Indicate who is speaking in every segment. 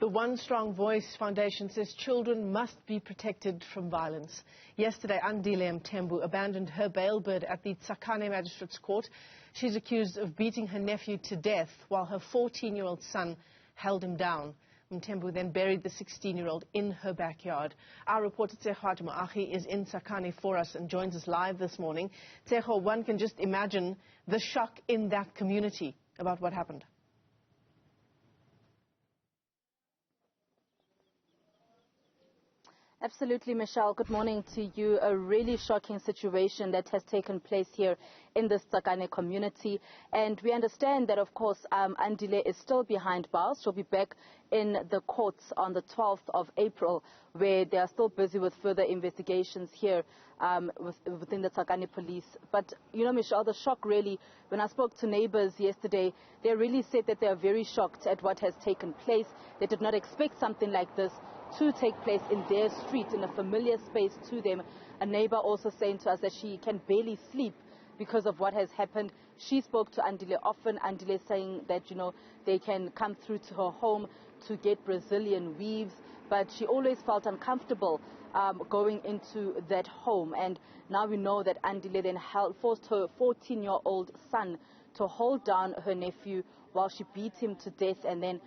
Speaker 1: The One Strong Voice Foundation says children must be protected from violence. Yesterday, Andile Mthembu abandoned her bail bid at the Tsakane Magistrate's Court. She's accused of beating her nephew to death while her 14-year-old son held him down. Mthembu then buried the 16-year-old in her backyard. Our reporter Tshegohaco Moagi is in Tsakane for us and joins us live this morning. Tshegohaco, one can just imagine the shock in that community about what happened.
Speaker 2: Absolutely, Michelle. Good morning to you. A really shocking situation that has taken place here in the Tsakane community. And we understand that, of course, Andile is still behind bars. She'll be back in the courts on the 12th of April, where they are still busy with further investigations here within the Tsakane police. But, you know, Michelle, the shock really, when I spoke to neighbors yesterday, they really said that they are very shocked at what has taken place. They did not expect something like this to take place in their street, in a familiar space to them. A neighbor also saying to us that she can barely sleep because of what has happened. She spoke to Andile often. Andile saying that, you know, they can come through to her home to get Brazilian weaves, but she always felt uncomfortable going into that home. And now we know that Andile then forced her 14-year-old son to hold down her nephew while she beat him to death and then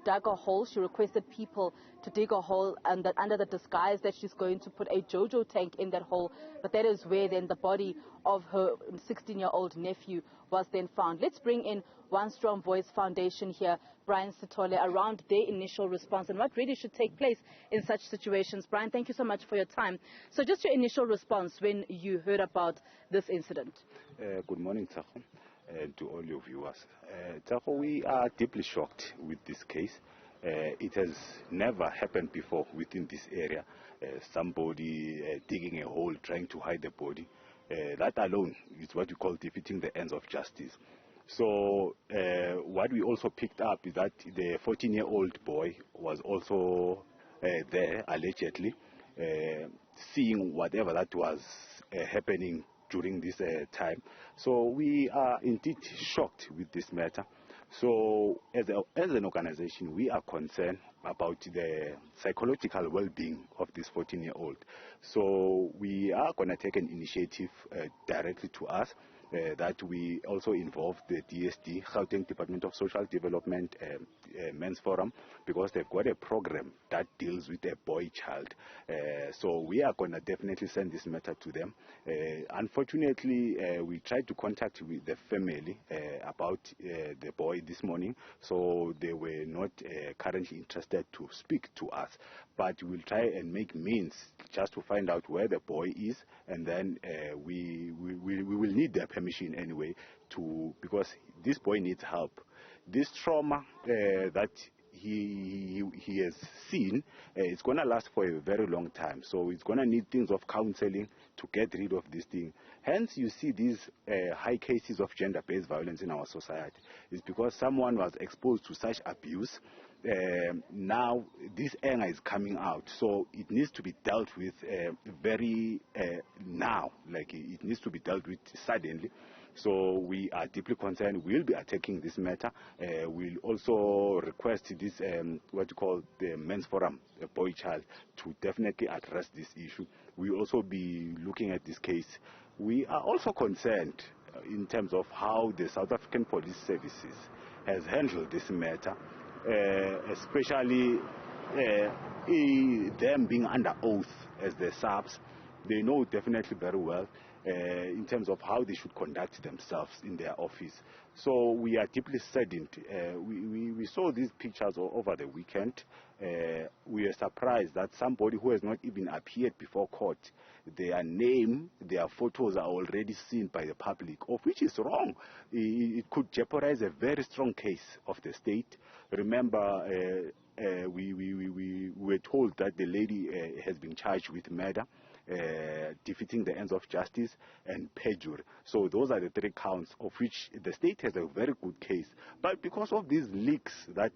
Speaker 2: dug a hole. She requested people to dig a hole and that under the disguise that she's going to put a JoJo tank in that hole. But that is where then the body of her 16-year-old nephew was then found. Let's bring in One Strong Voice Foundation here, Brian Sitole, around their initial response and what really should take place in such situations. Brian, thank you so much for your time. So just your initial response when you heard about this incident.
Speaker 3: Good morning, Tshegohaco. To all your viewers. Tshegohaco, we are deeply shocked with this case. It has never happened before within this area. Somebody digging a hole, trying to hide the body. That alone is what we call defeating the ends of justice. So what we also picked up is that the 14-year-old boy was also there, allegedly, seeing whatever that was happening during this time. So we are indeed shocked with this matter. So as an organization, we are concerned about the psychological well-being of this 14-year-old. So we are going to take an initiative directly to us that we also involve the DSTV, Gauteng Department of Social Development Men's Forum, because they've got a program that deals with a boy child. So we are going to definitely send this matter to them. Unfortunately, we tried to contact with the family about the boy this morning, so they were not currently interested to speak to us. But we'll try and make means just to find out where the boy is, and then we will need their permission anyway, because this boy needs help. This trauma that he has seen, it's going to last for a very long time. So it's going to need things of counseling to get rid of this thing. Hence, you see these high cases of gender-based violence in our society. It's because someone was exposed to such abuse. Now this anger is coming out, so it needs to be dealt with now, like it needs to be dealt with suddenly. So we are deeply concerned. We'll be attacking this matter. We'll also request this what you call the Men's Forum, the boy child, to definitely address this issue. We'll also be looking at this case. We are also concerned in terms of how the South African Police Services has handled this matter. Especially them being under oath as the SAPs. They know definitely very well in terms of how they should conduct themselves in their office. So we are deeply saddened. We saw these pictures over the weekend. We are surprised that somebody who has not even appeared before court, their name, their photos are already seen by the public, of which is wrong. It could jeopardize a very strong case of the state. Remember, we were told that the lady has been charged with murder, defeating the ends of justice, and perjury. So those are the three counts of which the state has a very good case. But because of these leaks that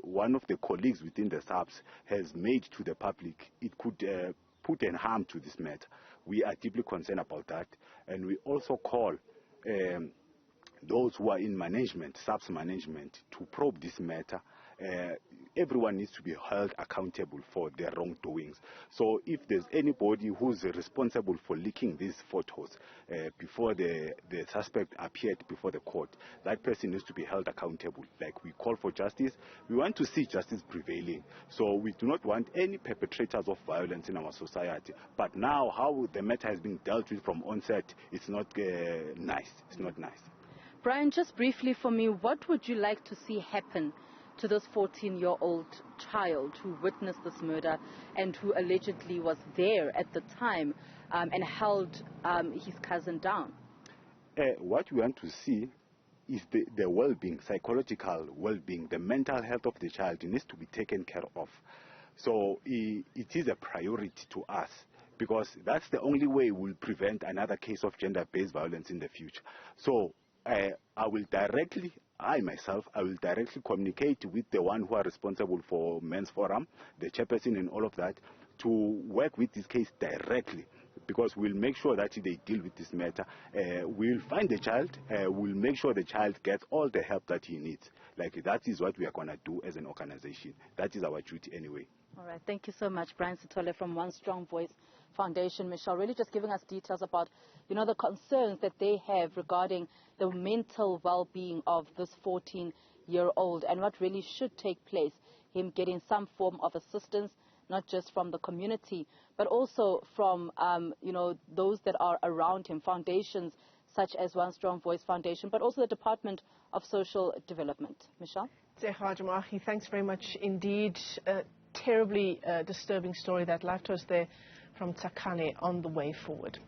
Speaker 3: one of the colleagues within the SAPs has made to the public, it could put an harm to this matter. We are deeply concerned about that, and we also call those who are in management, SAPS management, to probe this matter everyone needs to be held accountable for their wrongdoings. So if there's anybody who's responsible for leaking these photos before the suspect appeared before the court, that person needs to be held accountable. Like, we call for justice. We want to see justice prevailing. So we do not want any perpetrators of violence in our society. But now, how the matter has been dealt with from onset, it's not nice. It's not nice.
Speaker 2: Brian, just briefly for me, what would you like to see happen to this 14-year-old child who witnessed this murder and who allegedly was there at the time and held his cousin down?
Speaker 3: What we want to see is the well-being, psychological well-being, the mental health of the child needs to be taken care of. So it is a priority to us, because that's the only way we'll prevent another case of gender-based violence in the future. So I will directly communicate with the one who are responsible for Men's Forum, the chairperson and all of that, to work with this case directly, because we'll make sure that they deal with this matter. We'll find the child, we'll make sure the child gets all the help that he needs. Like, that is what we are going to do as an organization. That is our duty anyway.
Speaker 2: All right, thank you so much, Brian Sithole from One Strong Voice Foundation. Michelle, really just giving us details about, the concerns that they have regarding the mental well-being of this 14-year-old and what really should take place, him getting some form of assistance, not just from the community, but also from, those that are around him, foundations such as One Strong Voice Foundation, but also the Department of Social Development. Michelle?
Speaker 1: Moagi, thanks very much indeed. Terribly disturbing story that left us there from Tsakane on the way forward.